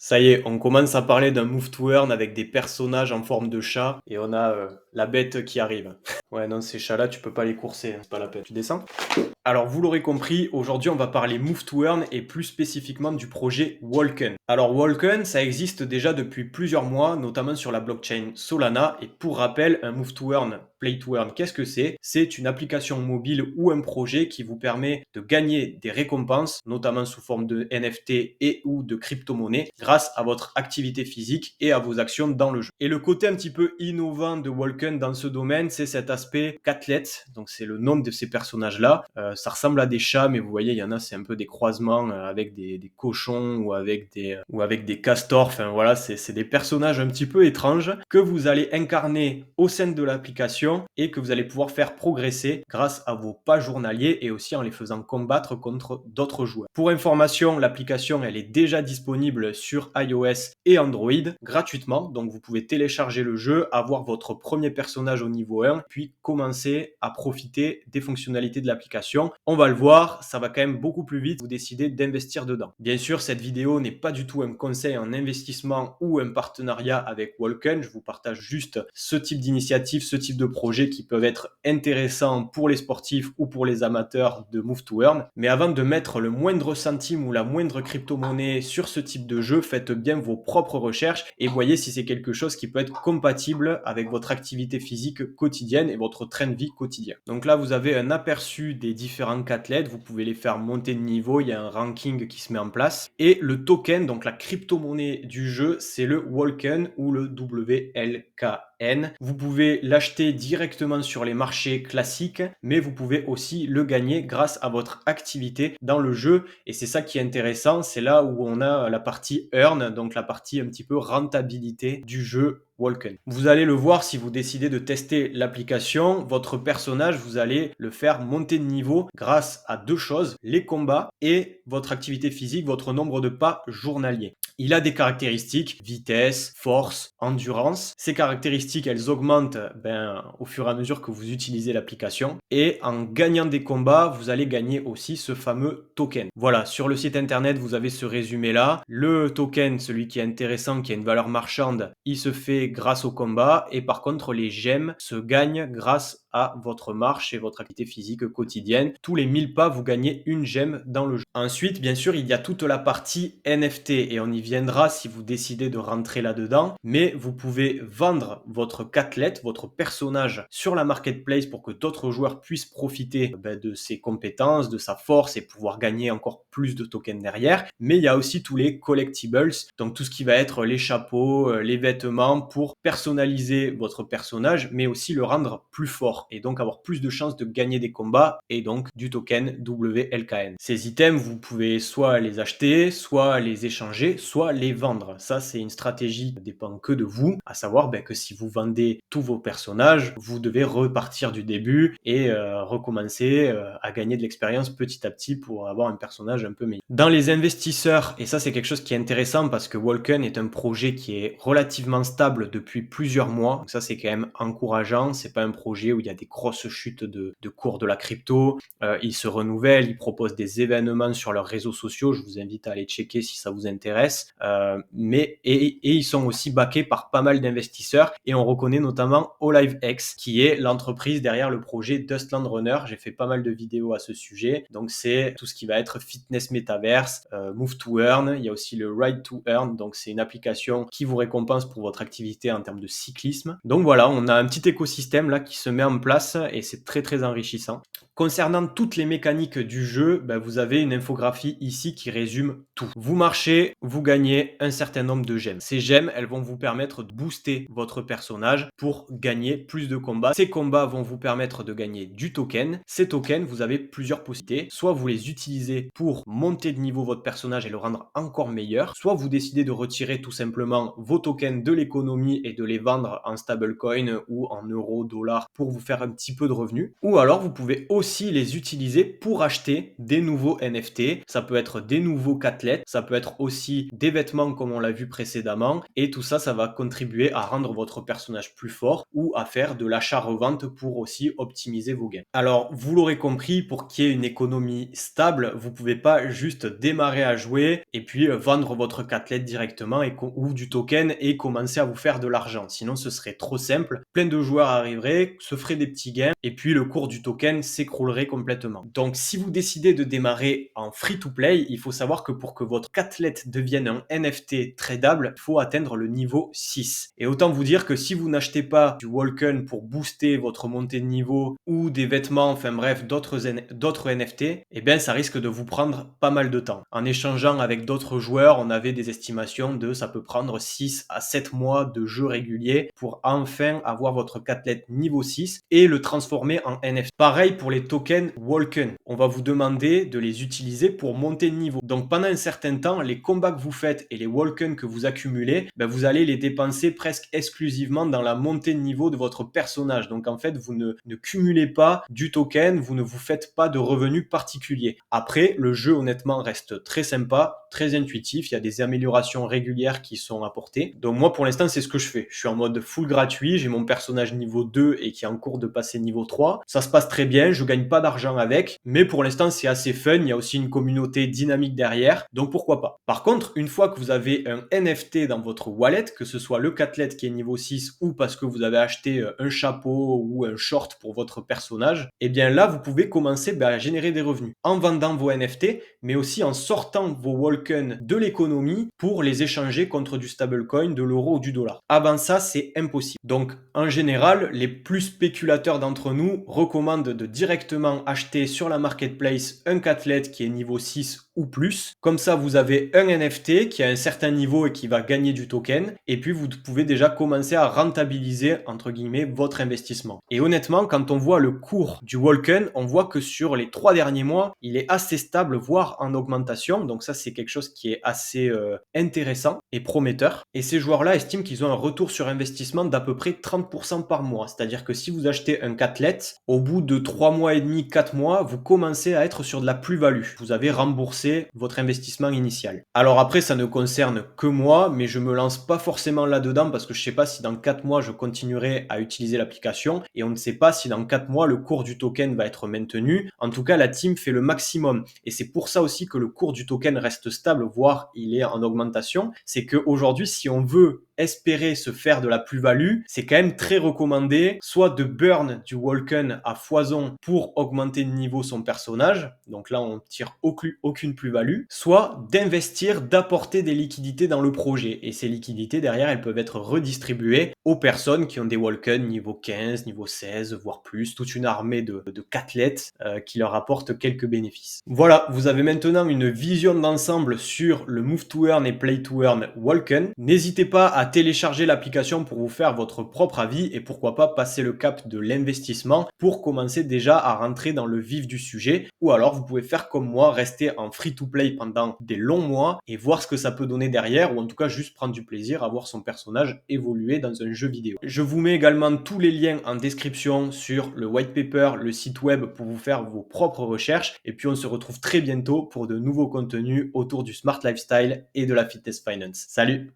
Ça y est, on commence à parler d'un move to earn avec des personnages en forme de chat et on a la bête qui arrive. Ouais, non, ces chats-là, tu peux pas les courser, hein, c'est pas la peine. Tu descends? Alors, vous l'aurez compris, aujourd'hui, on va parler move to earn et plus spécifiquement du projet Walken. Alors, Walken, ça existe déjà depuis plusieurs mois, notamment sur la blockchain Solana. Et pour rappel, un move to earn, play to earn, qu'est-ce que c'est? C'est une application mobile ou un projet qui vous permet de gagner des récompenses, notamment sous forme de NFT et ou de crypto-monnaie, grâce à votre activité physique et à vos actions dans le jeu. Et le côté un petit peu innovant de Walken dans ce domaine, c'est cet aspect catlet, donc c'est le nom de ces personnages-là. Ça ressemble à des chats, mais vous voyez, il y en a, c'est un peu des croisements avec des cochons ou avec des castors. Enfin voilà, c'est des personnages un petit peu étranges que vous allez incarner au sein de l'application et que vous allez pouvoir faire progresser grâce à vos pas journaliers et aussi en les faisant combattre contre d'autres joueurs. Pour information, l'application, elle est déjà disponible sur iOS et Android gratuitement. Donc vous pouvez télécharger le jeu, avoir votre premier personnage au niveau 1, puis commencer à profiter des fonctionnalités de l'application. On va le voir, ça va quand même beaucoup plus vite si vous décidez d'investir dedans. Bien sûr, cette vidéo n'est pas du tout un conseil en investissement ou un partenariat avec Walken. Je vous partage juste ce type d'initiative, ce type de projet qui peuvent être intéressants pour les sportifs ou pour les amateurs de Move to Earn. Mais avant de mettre le moindre centime ou la moindre crypto-monnaie sur ce type de jeu, faites bien vos propres recherches et voyez si c'est quelque chose qui peut être compatible avec votre activité physique quotidienne et votre train de vie quotidien. Donc là, vous avez un aperçu des différents athlètes, vous pouvez les faire monter de niveau, il y a un ranking qui se met en place. Et le token, donc la crypto-monnaie du jeu, c'est le Walken ou le WLKN. Vous pouvez l'acheter directement sur les marchés classiques, mais vous pouvez aussi le gagner grâce à votre activité dans le jeu. Et c'est ça qui est intéressant, c'est là où on a la partie earn, donc la partie un petit peu rentabilité du jeu Walken. Vous allez le voir si vous décidez de tester l'application, votre personnage, vous allez le faire monter de niveau grâce à deux choses, les combats et votre activité physique, votre nombre de pas journalier. Il a des caractéristiques, vitesse, force, endurance. Ces caractéristiques, elles augmentent au fur et à mesure que vous utilisez l'application. Et en gagnant des combats, vous allez gagner aussi ce fameux token. Voilà, sur le site internet, vous avez ce résumé-là. Le token, celui qui est intéressant, qui a une valeur marchande, il se fait grâce au combat. Et par contre, les gemmes se gagnent grâce à votre marche et votre activité physique quotidienne. Tous les 1000 pas, vous gagnez une gemme dans le jeu. Ensuite, bien sûr, il y a toute la partie NFT et on y viendra si vous décidez de rentrer là-dedans. Mais vous pouvez vendre votre catlet, votre personnage sur la marketplace pour que d'autres joueurs puissent profiter de ses compétences, de sa force et pouvoir gagner encore plus de tokens derrière. Mais il y a aussi tous les collectibles, donc tout ce qui va être les chapeaux, les vêtements pour personnaliser votre personnage, mais aussi le rendre plus fort et donc avoir plus de chances de gagner des combats et donc du token WLKN. Ces items, vous pouvez soit les acheter, soit les échanger, soit les vendre. Ça, c'est une stratégie qui ne dépend que de vous, à savoir que si vous vendez tous vos personnages, vous devez repartir du début et recommencer à gagner de l'expérience petit à petit pour avoir un personnage un peu meilleur. Dans les investisseurs, et ça c'est quelque chose qui est intéressant parce que Walken est un projet qui est relativement stable depuis plusieurs mois, donc ça c'est quand même encourageant, c'est pas un projet où il y a des grosses chutes de cours de la crypto, ils se renouvellent, ils proposent des événements sur leurs réseaux sociaux, je vous invite à aller checker si ça vous intéresse, et ils sont aussi backés par pas mal d'investisseurs et on reconnaît notamment OliveX qui est l'entreprise derrière le projet Dustland Runner. J'ai fait pas mal de vidéos à ce sujet, donc c'est tout ce qui va être fitness metaverse, move to earn, il y a aussi le ride to earn, donc c'est une application qui vous récompense pour votre activité en termes de cyclisme. Donc voilà, on a un petit écosystème là qui se met en place et c'est très très enrichissant. Concernant toutes les mécaniques du jeu, vous avez une infographie ici qui résume tout. Vous marchez, vous gagnez un certain nombre de gemmes. Ces gemmes, elles vont vous permettre de booster votre personnage pour gagner plus de combats. Ces combats vont vous permettre de gagner du token. Ces tokens, vous avez plusieurs possibilités. Soit vous les utilisez pour monter de niveau votre personnage et le rendre encore meilleur, soit vous décidez de retirer tout simplement vos tokens de l'économie et de les vendre en stablecoin ou en euros, dollars pour vous faire un petit peu de revenus. Ou alors vous pouvez aussi aussi les utiliser pour acheter des nouveaux NFT. Ça peut être des nouveaux cathlètes, ça peut être aussi des vêtements comme on l'a vu précédemment. Et tout ça, ça va contribuer à rendre votre personnage plus fort ou à faire de l'achat-revente pour aussi optimiser vos gains. Alors, vous l'aurez compris, pour qu'il y ait une économie stable, vous pouvez pas juste démarrer à jouer et puis vendre votre cathlète directement ou du token et commencer à vous faire de l'argent. Sinon, ce serait trop simple. Plein de joueurs arriveraient, se feraient des petits gains et puis le cours du token s'écroulerait complètement. Donc, si vous décidez de démarrer en free-to-play, il faut savoir que pour que votre cathlète devienne un NFT tradable, il faut atteindre le niveau 6. Et autant vous dire que si vous n'achetez pas du Walken pour booster votre montée de niveau ou des vêtements, enfin bref, d'autres NFT, eh bien ça risque de vous prendre pas mal de temps. En échangeant avec d'autres joueurs, on avait des estimations de ça peut prendre 6 à 7 mois de jeu régulier pour enfin avoir votre cathlète niveau 6 et le transformer en NFT. Pareil pour les tokens Walken. On va vous demander de les utiliser pour monter de niveau. Donc pendant un certain temps, les combats que vous faites et les Walken que vous accumulez, ben, vous allez les dépenser presque exclusivement dans la montée de niveau de votre personnage. Donc en fait, vous ne cumulez pas du token, vous ne vous faites pas de revenus particuliers. Après, le jeu honnêtement reste très sympa, très intuitif, il y a des améliorations régulières qui sont apportées. Donc moi pour l'instant, c'est ce que je fais. Je suis en mode full gratuit, j'ai mon personnage niveau 2 et qui est en cours de passer niveau 3. Ça se passe très bien, je gagne pas d'argent avec, mais pour l'instant, c'est assez fun, il y a aussi une communauté dynamique derrière, donc pourquoi pas. Par contre, une fois que vous avez un NFT dans votre wallet, que ce soit le cathlète qui est niveau 6 ou parce que vous avez acheté un chapeau ou un short pour votre personnage, et bien là, vous pouvez commencer à générer des revenus en vendant vos NFT, mais aussi en sortant vos Walken de l'économie pour les échanger contre du stablecoin, de l'euro ou du dollar. Avant ça, c'est impossible. Donc, en général, les plus spéculateurs d'entre nous recommandent de directement acheter sur la marketplace un cathlète qui est niveau 6 ou plus. Comme ça, vous avez un NFT qui a un certain niveau et qui va gagner du token. Et puis, vous pouvez déjà commencer à rentabiliser, entre guillemets, votre investissement. Et honnêtement, quand on voit le cours du Walken, on voit que sur les 3 derniers mois, il est assez stable, voire en augmentation. Donc ça, c'est quelque chose qui est assez intéressant et prometteur. Et ces joueurs-là estiment qu'ils ont un retour sur investissement d'à peu près 30% par mois. C'est-à-dire que si vous achetez un cathlète, au bout de 3 mois et demi, 4 mois, vous commencez à être sur de la plus-value. Vous avez remboursé votre investissement initial. Alors après, ça ne concerne que moi, mais je me lance pas forcément là-dedans parce que je sais pas si dans 4 mois, je continuerai à utiliser l'application et on ne sait pas si dans 4 mois, le cours du token va être maintenu. En tout cas, la team fait le maximum. Et c'est pour ça aussi que le cours du token reste stable, voire il est en augmentation. C'est qu'aujourd'hui, si on veut espérer se faire de la plus-value, c'est quand même très recommandé soit de burn du Walken à foison pour augmenter de niveau son personnage, donc là on tire aucune plus-value, soit d'investir, d'apporter des liquidités dans le projet, et ces liquidités derrière elles peuvent être redistribuées aux personnes qui ont des Walken niveau 15, niveau 16, voire plus, toute une armée de cathlètes qui leur apportent quelques bénéfices. Voilà, vous avez maintenant une vision d'ensemble sur le Move to Earn et Play to Earn Walken. N'hésitez pas à télécharger l'application pour vous faire votre propre avis et pourquoi pas passer le cap de l'investissement pour commencer déjà à rentrer dans le vif du sujet. Ou alors vous pouvez faire comme moi, rester en free-to-play pendant des longs mois et voir ce que ça peut donner derrière, ou en tout cas juste prendre du plaisir à voir son personnage évoluer dans un jeu vidéo. Je vous mets également tous les liens en description sur le white paper, le site web pour vous faire vos propres recherches, et puis on se retrouve très bientôt pour de nouveaux contenus autour du smart lifestyle et de la fitness finance. Salut!